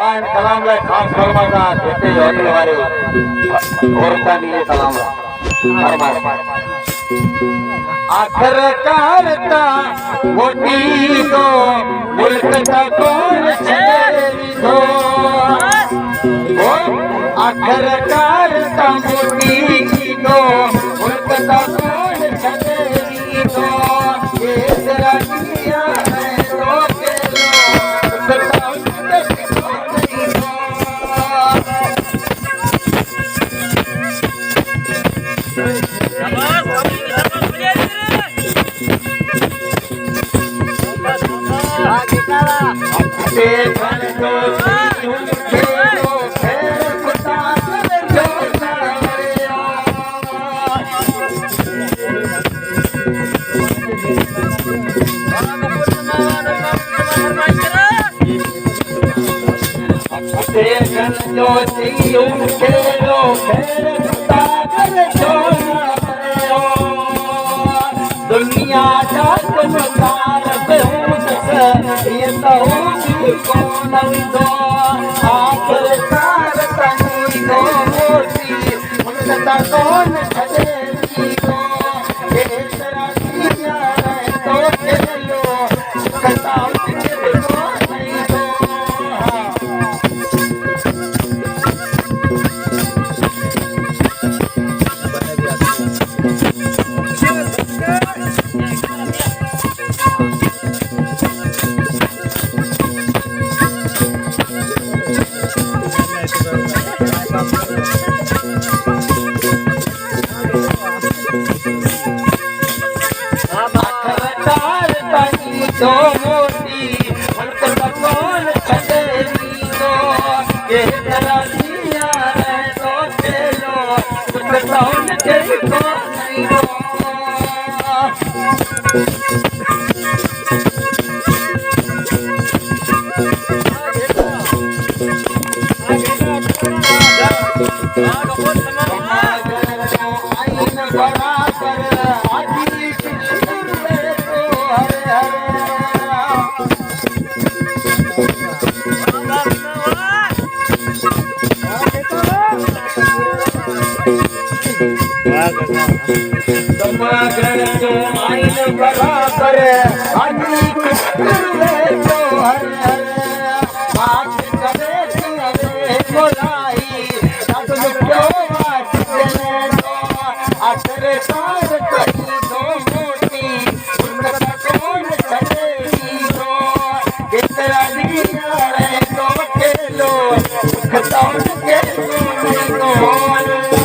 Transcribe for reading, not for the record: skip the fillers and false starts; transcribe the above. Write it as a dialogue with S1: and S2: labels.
S1: पण कलामला खास फरमाता देते होटल वाले औरता नहीं कलामला आखिर कारता वोटी दो मुल्क का कौन छेड़ी दो आखिर कारता वोटी दो मुल्क का कौन छेड़ी दो ये तेरा किया है तो के लो दुनिया कौन तो मोती मुल्क का कौन छेड़ी दो ये तेरा दिया है तो चलो मुल्क कौन छेड़ी दो नहीं दो मगर जो आइन बराबर आदमी तो हर बात करे तेरे बोलाई तुम क्यों बात देने दो आखिर कार कहीं दो मोटी उनका कौन चलेगी दो ये तेरा दिया है तो खेलो खताओं के नहीं दो